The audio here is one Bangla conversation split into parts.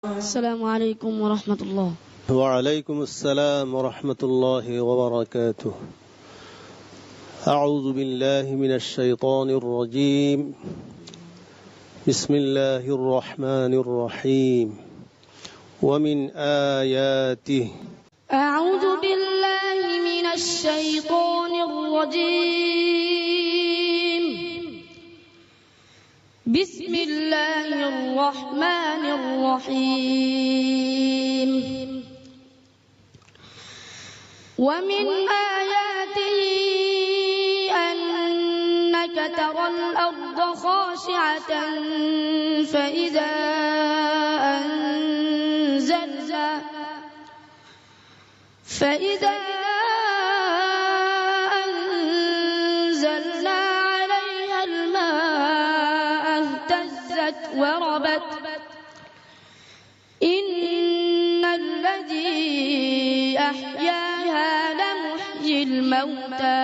السلام عليكم ورحمة الله. وعليكم السلام ورحمة الله وبركاته. أعوذ بالله من الشيطان الرجيم. بسم الله الرحمن الرحيم. ومن آياته. أعوذ بالله من الشيطان الرجيم. بسم الله الرحمن الرحيم. ومن آياته أنك ترى الأرض خاشعة فإذا أنزلنا عليها الماء اهتزت وربت. إن الذي أحياها لمحيي الموتى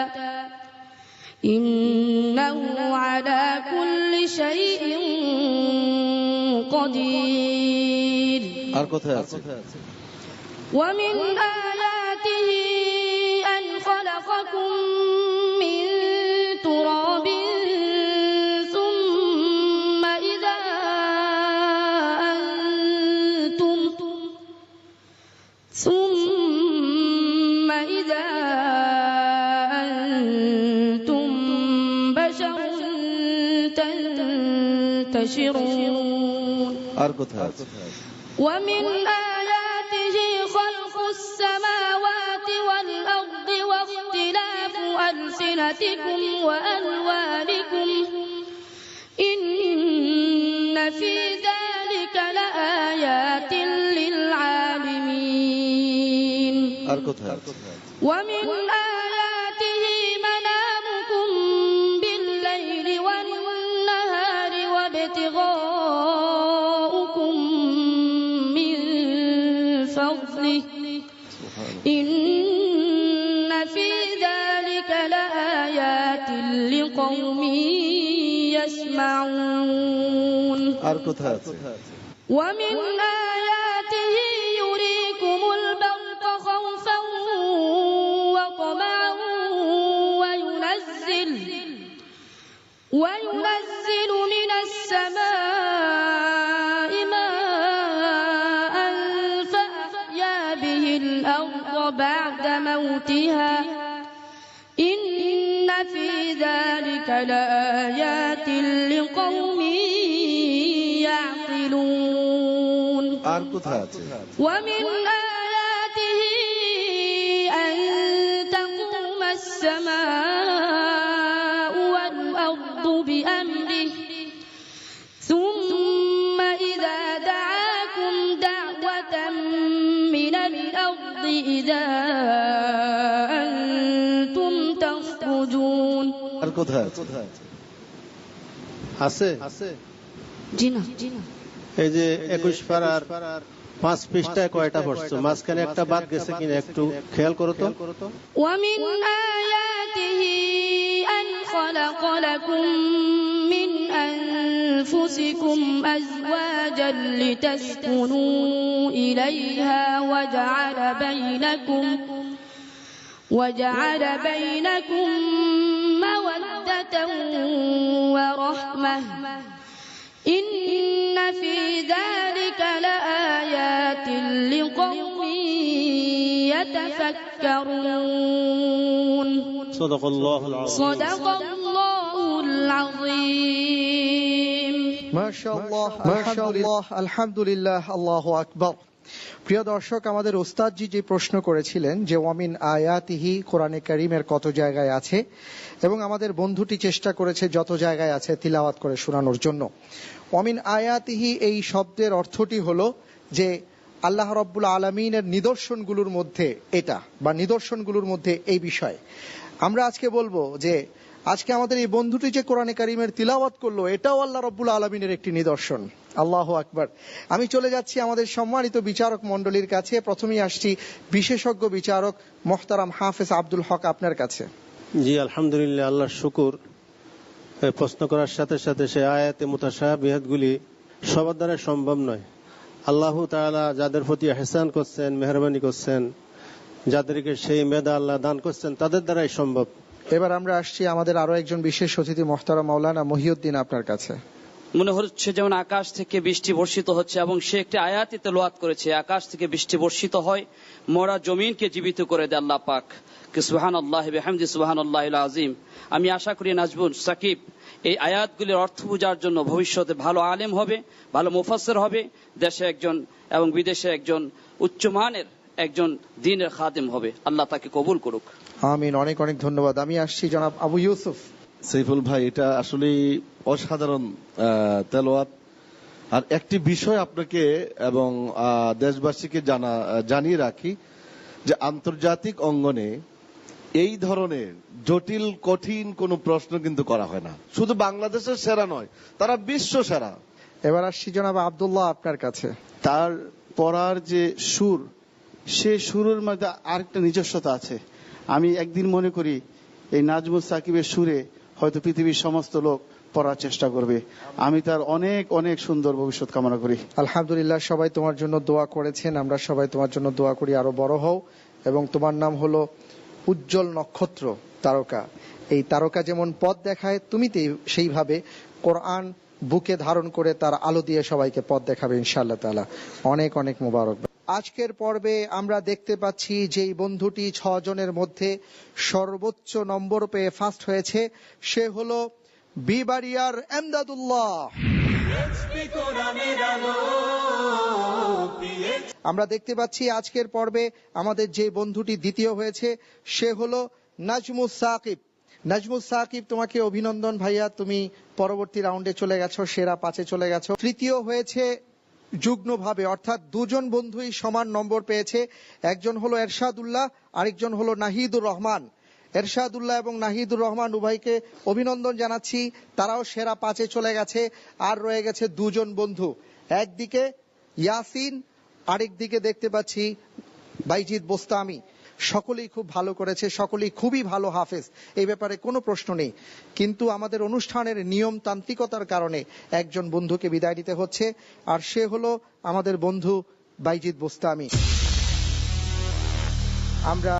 إنه على كل شيء قدير. ومن آياته أن خلقكم من تراب ثم إذا أنتم بشر تنتشرون. ومن آياته خلق السماوات والأرض واختلاف ألسنتكم وألوانكم إن في ذلك لآيات للعالمين. ومن آياته منامكم بالليل والنهار وابتغاؤكم من فضله إن في ذلك لآيات لقوم يسمعون. ومن آياته يريكم البرق خوفا وطمعا وينزل من السماء ماء فأحيا به الأرض بعد موتها إن في ذلك لآيات لقوم يعقلون. ومن آياته أن تقوم السماء والأرض بأمره ثم إذا دعاكم دعوة من الأرض إذا أنتم تخرجون. এই যে 21 পারার 5 পৃষ্ঠায় কয়টা পড়ছো? মাঝখানে একটা বাদ গেছে কিনা একটু খেয়াল করো তো। ومن آياته أن خلق لكم من أنفسكم أزواجا لتسكنوا إليها وجعل بينكم مودة ورحمة إن في ذلك لآيات لقوم يتفكرون. صدق الله العظيم. মাশাআল্লাহ, মাশাআল্লাহ, আলহামদুলিল্লাহ, আল্লাহু আকবার। প্রিয় দর্শক, আমাদের ওস্তাদজি যে প্রশ্ন করেছিলেন যে ওয়ামিন আয়াতিহি কোরআনে কারীমের কত জায়গায় আছে, এবং আমাদের বন্ধুটি চেষ্টা করেছে যত জায়গায় আছে তিলাওয়াত করে শোনানোর জন্য। ওয়ামিন আয়াতিহি এই শব্দের অর্থটি হলো যে আল্লাহ রাব্বুল আলামিনের নিদর্শনগুলোর মধ্যে এটা, বা নিদর্শনগুলোর মধ্যে এই বিষয়। আমরা আজকে বলবো যে আজকে আমাদের এই বন্ধুটি যে কোরআনে কারীমের তিলাওয়াত করলো এটাও আল্লাহ রাব্বুল আলামিনের একটি নিদর্শন। আল্লাহু আকবার। আমি চলে যাচ্ছি আমাদের সম্মানিত বিচারক মণ্ডলীর কাছে। প্রথমেই আসছি বিশেষজ্ঞ বিচারক মোহতারাম হাফেজ আব্দুল হক আপনার কাছে। জি আলহামদুলিল্লাহ, আল্লাহর শুকর। প্রশ্ন করার সাথে সাথে সে আয়াতে মুতাশাবিহাতগুলি সবার দ্বারা সম্ভব নয়। আল্লাহ তাআলা যাদের প্রতি ইহসান করছেন, মেহরবানি করছেন, যাদেরকে সেই মেধা আল্লাহ দান করছেন, তাদের দ্বারাই সম্ভব। এবার আমরা আসছি আমাদের আরো একজন বিশেষ অতিথি মোহতারাম মাওলানা মহিউদ্দিন আপনার কাছে। মনে হচ্ছে যেমন আকাশ থেকে বৃষ্টি বর্ষিত হচ্ছে, এবং সে একটি আয়াতে তেলাওয়াত করেছে, আকাশ থেকে বৃষ্টি বর্ষিত হয়, মরা জমিনকে জীবিত করে দেয় আল্লাহ পাক। সুবহানাল্লাহ বিহামদি সুবহানাল্লাহিল আযীম। আমি আশা করি নাজবুল সাকিব এই আয়াতগুলির অর্থ বোঝার জন্য ভবিষ্যতে ভালো আলেম হবে, ভালো মুফাসসির হবে, দেশে একজন এবং বিদেশে একজন উচ্চমানের একজন দ্বীনের খাদেম হবে। আল্লাহ তাকে কবুল করুক। আমিন। অনেক অনেক ধন্যবাদ। আমি আসছি জনাব আবু ইউসুফ। সাইফুল ভাই, এটা আসলে অসাধারণ তেলাওয়াত। আর একটি বিষয় আপনাকে এবং দেশবাসীকে জানিয়ে রাখি যে আন্তর্জাতিক অঙ্গনে এই ধরনের জটিল কঠিন কোনো প্রশ্ন কিন্তু করা হয় না। শুধু বাংলাদেশের সেরা নয়, তারা বিশ্ব সেরা। এবার আসছি জনাব আব্দুল্লাহ আপনার কাছে। তার পড়ার যে সুর, সে সুরের মধ্যে আরেকটা নিজস্বতা আছে। আমি একদিন মনে করি এই নাজমুল সাকিবের সুরে হয়তো পৃথিবীর সমস্ত লোক পড়ার চেষ্টা করবে। আমি তার অনেক অনেক সুন্দর ভবিষ্যৎ কামনা করি। আলহামদুলিল্লাহ, সবাই তোমার জন্য দোয়া করেছেন, আমরা সবাই তোমার জন্য দোয়া করি আরো বড় হও। এবং তোমার নাম হলো উজ্জ্বল নক্ষত্র, তারকা। এই তারকা যেমন পথ দেখায়, তুমি সেইভাবে কোরআন বুকে ধারণ করে তার আলো দিয়ে সবাইকে পথ দেখাবে ইনশাআল্লাহ তাআলা। অনেক অনেক মোবারক। আজকের পর্বে আমরা দেখতে পাচ্ছি যেই বন্ধুটি 6 জনের মধ্যে সর্বোচ্চ নম্বর পেয়ে ফার্স্ট হয়েছে, সে হলো বিবাড়িয়ার এমদাদুল্লাহ। আমরা দেখতে পাচ্ছি আজকের পর্বে আমাদের যে বন্ধুটি দ্বিতীয় হয়েছে, সে হলো নাজমুস সাকিব। নাজমুস সাকিব, তোমাকে অভিনন্দন ভাইয়া, তুমি পরবর্তী রাউন্ডে চলে গেছো, সেরা 5-এ চলে গেছো। তৃতীয় হয়েছে যুগ্মভাবে, অর্থাৎ দুজন বন্ধুই সমান নম্বর পেয়েছে। একজন হলো এরশাদুল্লাহ, আরেকজন হলো নাহিদুর রহমান। এরশাদুল্লাহ এবং নাহিদুর রহমান উভয়কে অভিনন্দন জানাচ্ছি, তারাও সেরা 5-এ চলে গেছে। আর রয়ে গেছে দুজন বন্ধু, একদিকে ইয়াসিন, আরেক দিকে দেখতে পাচ্ছি বাইজিদ বোস্তামি। সকলেই খুব ভালো করেছে, সকলেই খুবই ভালো হাফেজ, এই ব্যাপারে কোনো প্রশ্ন নেই। কিন্তু আমাদের অনুষ্ঠানের নিয়ম তান্ত্রিকতার কারণে একজন বন্ধুকে বিদায় দিতে হচ্ছে, আর সে হলো আমাদের বন্ধু বাইজিদ বোস্তামি। আমরা